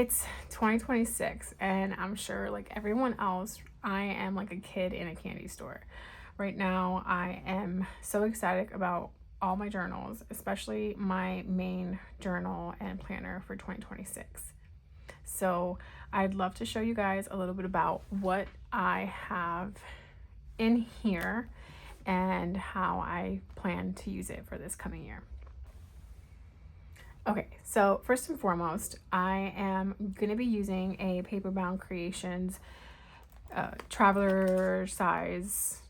It's 2026 and I'm sure like everyone else, I am like a kid in a candy store. Right now, I am so excited about all my journals, especially my main journal and planner for 2026. So I'd love to show you guys a little bit about what I have in here and how I plan to use it for this coming year. Okay, so first and foremost, I am going to be using a Paperbound Creations traveler size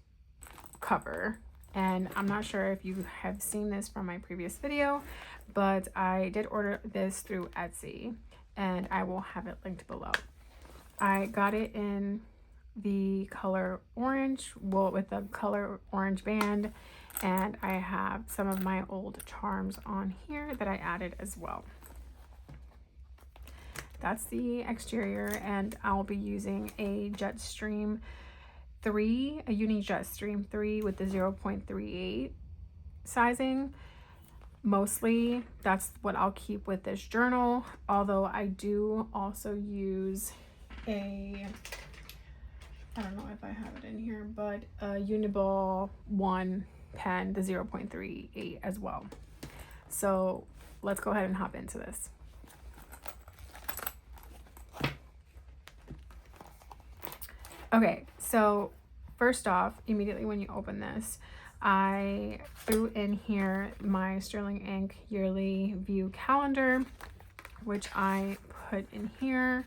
cover. And I'm not sure if you have seen this from my previous video, but I did order this through Etsy and I will have it linked below. I got it in the color orange, well, with the color orange band, and I have some of my old charms on here that I added as well. That's the exterior, and I'll be using a Jetstream 3, a Uni Jetstream 3 with the 0.38 sizing. Mostly that's what I'll keep with this journal, although I do also use a, I don't know if I have it in here, but a Uniball 1 pen, the 0.38 as well. So let's go ahead and hop into this. Okay, so first off, immediately when you open this, I threw in here my Sterling Ink yearly view calendar, which I put in here.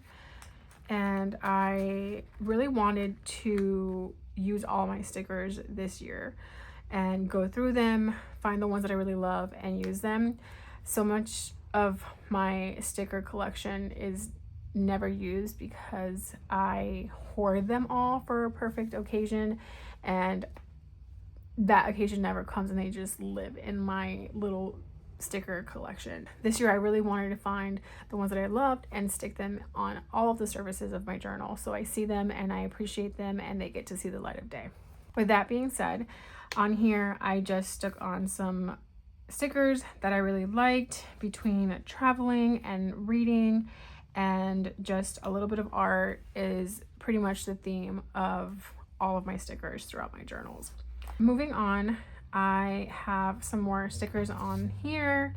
And I really wanted to use all my stickers this year and go through them, find the ones that I really love and use them. So much of my sticker collection is never used because I hoard them all for a perfect occasion, and that occasion never comes and they just live in my little sticker collection. This year I really wanted to find the ones that I loved and stick them on all of the surfaces of my journal so I see them and I appreciate them and they get to see the light of day. With that being said, on here I just stuck on some stickers that I really liked between traveling and reading, and just a little bit of art is pretty much the theme of all of my stickers throughout my journals. Moving on, I have some more stickers on here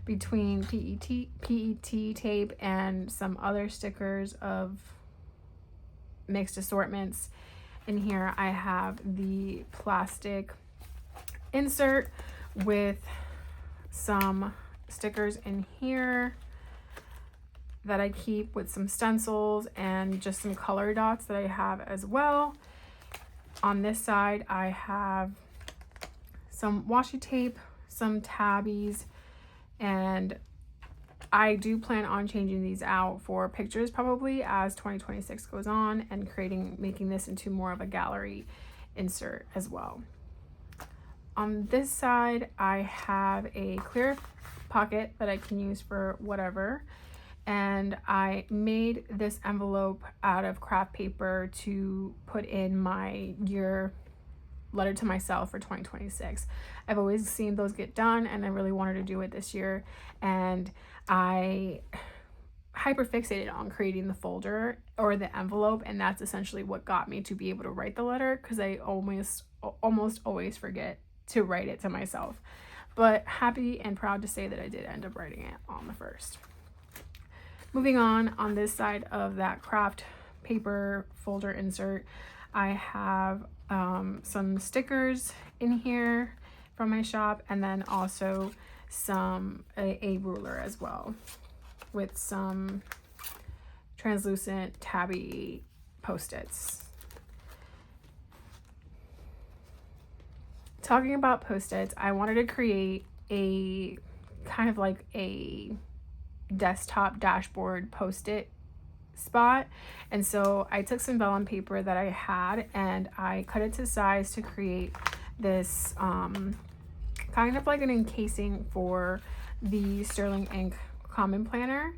between PET tape and some other stickers of mixed assortments. In here I have the plastic insert with some stickers in here that I keep with some stencils and just some color dots that I have as well. On this side I have some washi tape, some tabbies, and I do plan on changing these out for pictures probably as 2026 goes on, and making this into more of a gallery insert as well. On this side I have a clear pocket that I can use for whatever, and I made this envelope out of craft paper to put in my year letter to myself for 2026. I've always seen those get done and I really wanted to do it this year, and I hyper fixated on creating the folder or the envelope, and that's essentially what got me to be able to write the letter, because I almost always forget to write it to myself. But happy and proud to say that I did end up writing it on the first. Moving on this side of that craft paper folder insert, I have some stickers in here from my shop, and then also a ruler as well with some translucent tabby post-its. Talking about post-its, I wanted to create a kind of like a desktop dashboard post-it spot, and so I took some vellum paper that I had and I cut it to size to create this kind of like an encasing for the Sterling Ink Common Planner.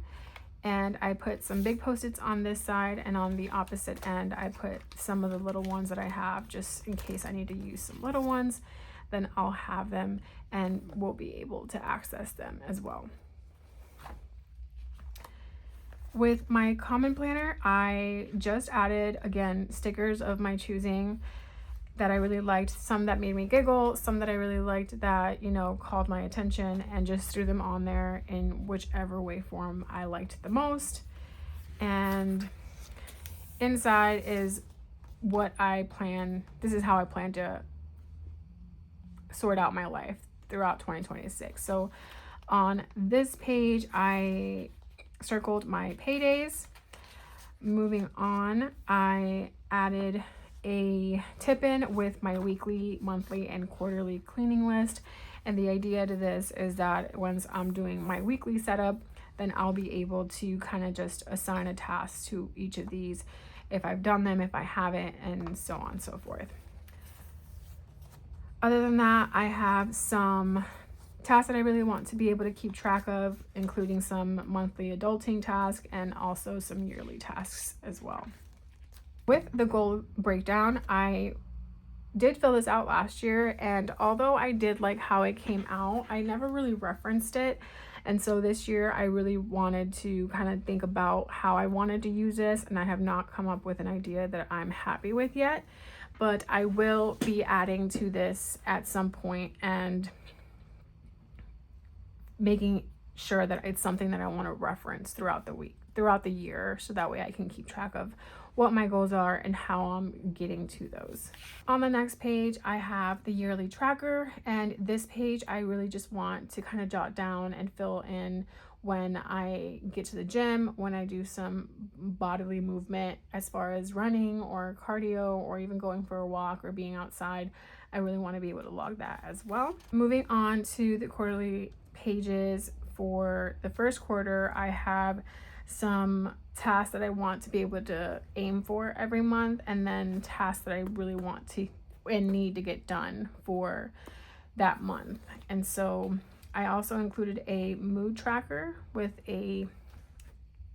And I put some big post-its on this side, and on the opposite end I put some of the little ones that I have just in case I need to use some little ones. Then I'll have them and we'll be able to access them as well. With my common planner, I just added, again, stickers of my choosing that I really liked, some that made me giggle, some that I really liked that, you know, called my attention, and just threw them on there in whichever way form I liked the most. And inside is what I plan, this is how I plan to sort out my life throughout 2026. So on this page, I circled my paydays. Moving on, I added a tip-in with my weekly, monthly, and quarterly cleaning list. And the idea to this is that once I'm doing my weekly setup, then I'll be able to kind of just assign a task to each of these, if I've done them, if I haven't, and so on and so forth. Other than that, I have some tasks that I really want to be able to keep track of, including some monthly adulting tasks and also some yearly tasks as well. With the goal breakdown, I did fill this out last year, and although I did like how it came out, I never really referenced it. And so this year I really wanted to kind of think about how I wanted to use this, and I have not come up with an idea that I'm happy with yet, but I will be adding to this at some point and making sure that it's something that I want to reference throughout the year, so that way I can keep track of what my goals are and how I'm getting to those. On the next page, I have the yearly tracker, and this page I really just want to kind of jot down and fill in when I get to the gym, when I do some bodily movement as far as running or cardio or even going for a walk or being outside. I really want to be able to log that as well. Moving on to the quarterly pages, for the first quarter, I have some tasks that I want to be able to aim for every month, and then tasks that I really want to and need to get done for that month. And so I also included a mood tracker with a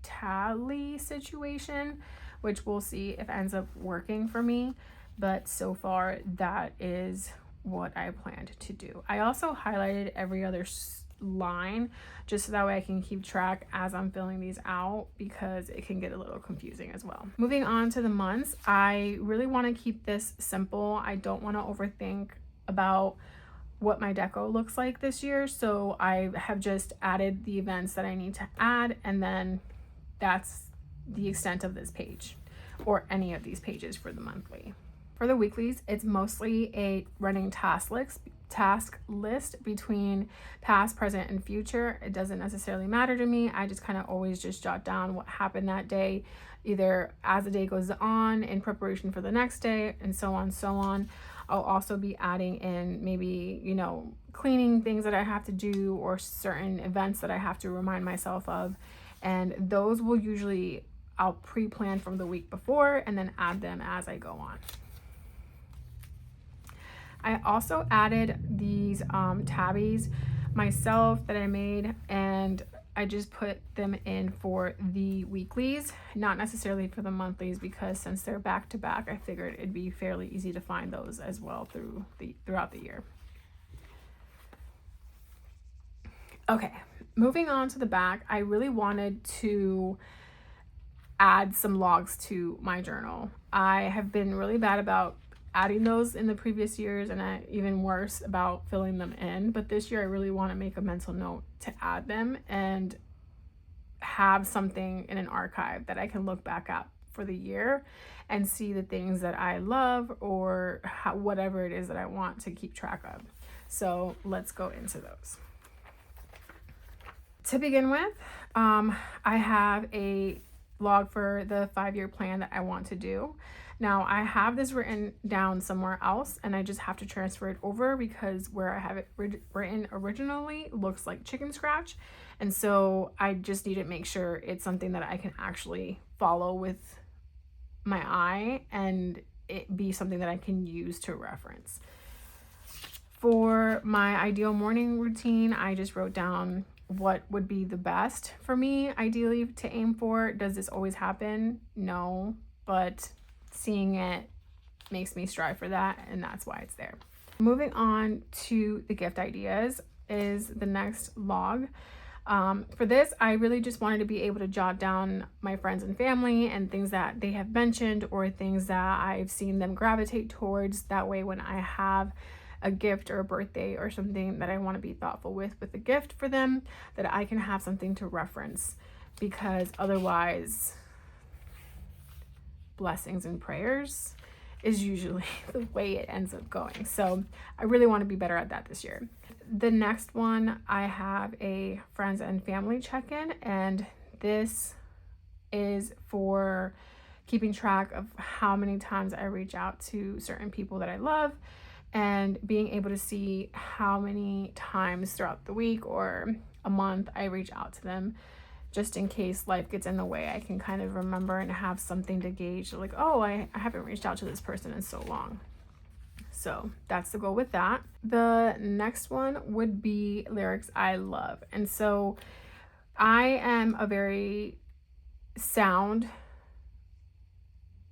tally situation, which we'll see if it ends up working for me. But so far, that is what I planned to do. I also highlighted every other line just so that way I can keep track as I'm filling these out, because it can get a little confusing as well. Moving on to the months, I really want to keep this simple. I don't want to overthink about what my deco looks like this year, so I have just added the events that I need to add, and then that's the extent of this page, or any of these pages for the monthly. For the weeklies, it's mostly a running task list between past, present, and future. It doesn't necessarily matter to me. I just kind of always just jot down what happened that day, either as the day goes on in preparation for the next day, and so on, so on. I'll also be adding in maybe, you know, cleaning things that I have to do or certain events that I have to remind myself of. And those will usually, I'll pre-plan from the week before and then add them as I go on. I also added these tabbies myself that I made, and I just put them in for the weeklies, not necessarily for the monthlies, because since they're back to back, I figured it'd be fairly easy to find those as well throughout the year. Okay, moving on to the back, I really wanted to add some logs to my journal. I have been really bad about adding those in the previous years, and even worse about filling them in, but this year I really want to make a mental note to add them and have something in an archive that I can look back at for the year and see the things that I love, or whatever it is that I want to keep track of. So let's go into those. To begin with, I have a log for the 5-year plan that I want to do. Now I have this written down somewhere else, and I just have to transfer it over because where I have it written originally looks like chicken scratch. And so I just need to make sure it's something that I can actually follow with my eye and it be something that I can use to reference. For my ideal morning routine, I just wrote down what would be the best for me ideally to aim for. Does this always happen? No, but seeing it makes me strive for that, and that's why it's there. Moving on to the gift ideas is the next log. For this, I really just wanted to be able to jot down my friends and family and things that they have mentioned or things that I've seen them gravitate towards. That way, when I have a gift or a birthday or something that I want to be thoughtful with a gift for them, that I can have something to reference, because otherwise blessings and prayers is usually the way it ends up going. So I really want to be better at that this year. The next one, I have a friends and family check-in, and this is for keeping track of how many times I reach out to certain people that I love and being able to see how many times throughout the week or a month I reach out to them, just in case life gets in the way. I can kind of remember and have something to gauge, like, oh, I haven't reached out to this person in so long. So that's the goal with that. The next one would be lyrics I love. And so I am a very sound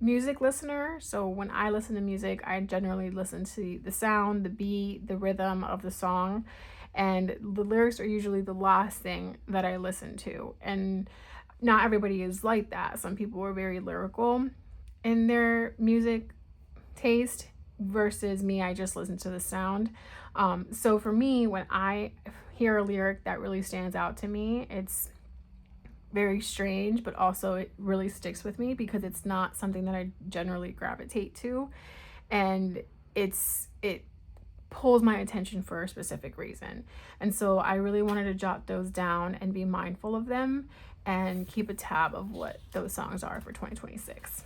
music listener. So when I listen to music, I generally listen to the sound, the beat, the rhythm of the song. And the lyrics are usually the last thing that I listen to. And not everybody is like that. Some people are very lyrical in their music taste versus me, I just listen to the sound. So for me, when I hear a lyric that really stands out to me, it's very strange, but also it really sticks with me because it's not something that I generally gravitate to. And it pulls my attention for a specific reason. And so I really wanted to jot those down and be mindful of them and keep a tab of what those songs are for 2026.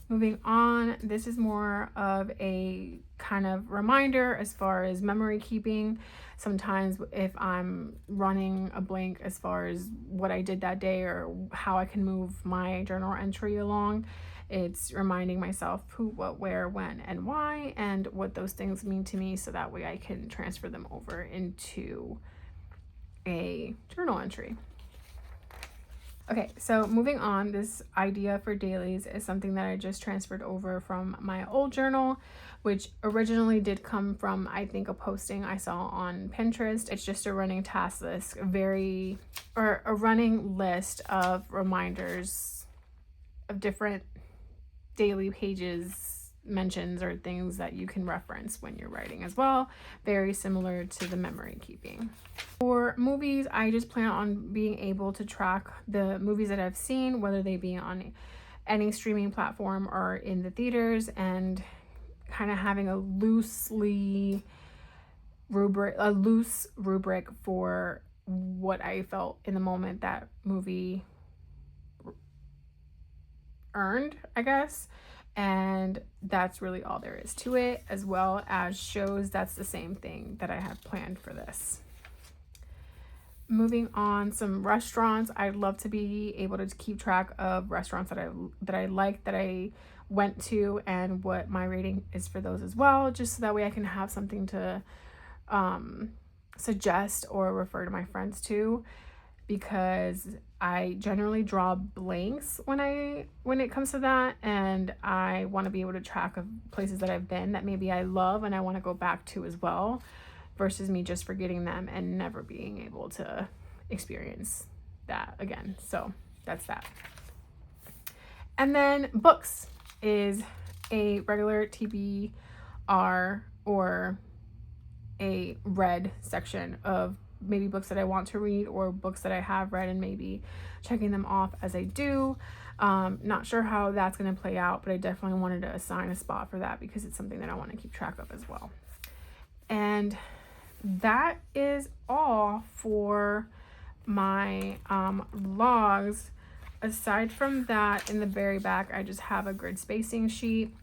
Moving on, this is more of a kind of reminder as far as memory keeping. Sometimes if I'm running a blank as far as what I did that day or how I can move my journal entry along, it's reminding myself who, what, where, when, and why, and what those things mean to me, so that way I can transfer them over into a journal entry. Okay, so moving on, this idea for dailies is something that I just transferred over from my old journal, which originally did come from, I think, a posting I saw on Pinterest. It's just a running task list, a running list of reminders of different daily pages, mentions, or things that you can reference when you're writing as well. Very similar to the memory keeping. For movies, I just plan on being able to track the movies that I've seen, whether they be on any streaming platform or in the theaters, and kind of having a loose rubric for what I felt in the moment that movie earned, I guess. And that's really all there is to it, as well as shows. That's the same thing that I have planned for this. Moving on, some restaurants. I'd love to be able to keep track of restaurants that I like, that I went to, and what my rating is for those as well, just so that way I can have something to suggest or refer to my friends to, because I generally draw blanks when it comes to that, and I want to be able to track of places that I've been that maybe I love and I want to go back to as well, versus me just forgetting them and never being able to experience that again. So that's that. And then books is a regular TBR or a read section of maybe books that I want to read or books that I have read, and maybe checking them off as I do. Not sure how that's going to play out, but I definitely wanted to assign a spot for that because it's something that I want to keep track of as well. And that is all for my logs. Aside from that, in the very back, I just have a grid spacing sheet,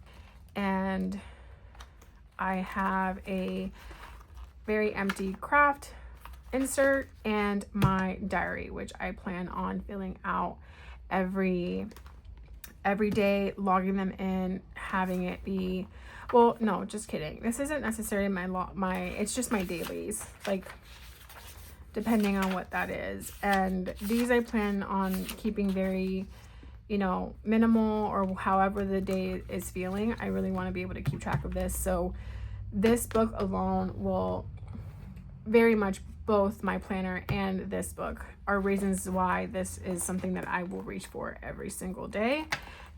and I have a very empty craft insert and my diary, which I plan on filling out every day, logging them in, having it be, well, no, just kidding. This isn't necessarily it's just my dailies, like depending on what that is. And these I plan on keeping very, minimal, or however the day is feeling. I really want to be able to keep track of this. So this book alone will very much both my planner and this book are reasons why this is something that I will reach for every single day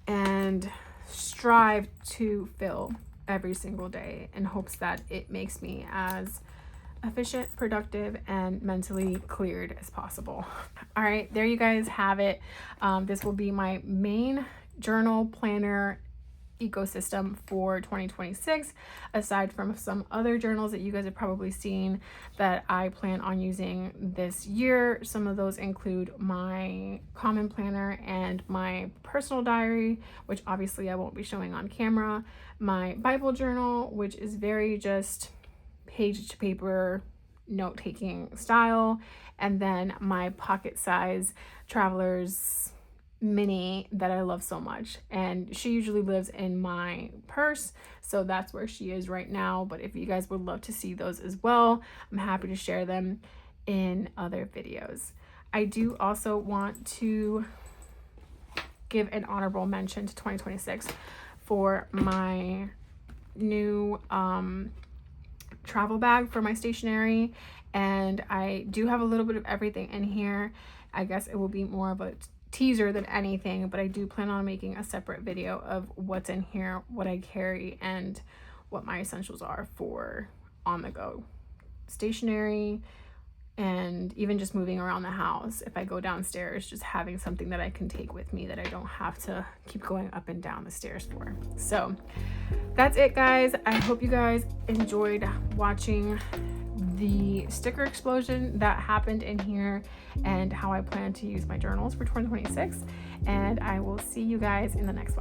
and strive to fill every single day in hopes that it makes me as efficient, productive, and mentally cleared as possible. All right, there you guys have it. This will be my main journal planner ecosystem for 2026, aside from some other journals that you guys have probably seen that I plan on using this year. Some of those include my common planner and my personal diary, which obviously I won't be showing on camera, my Bible journal, which is very just page to paper note-taking style, and then my pocket size traveler's mini that I love so much, and she usually lives in my purse, so that's where she is right now. But if you guys would love to see those as well, I'm happy to share them in other videos. I do also want to give an honorable mention to 2026 for my new travel bag for my stationery, and I do have a little bit of everything in here. I guess it will be more of a teaser than anything, but I do plan on making a separate video of what's in here, what I carry, and what my essentials are for on the go stationery, and even just moving around the house. If I go downstairs, just having something that I can take with me that I don't have to keep going up and down the stairs for. So that's it, guys. I hope you guys enjoyed watching the sticker explosion that happened in here and how I plan to use my journals for 2026. And I will see you guys in the next one.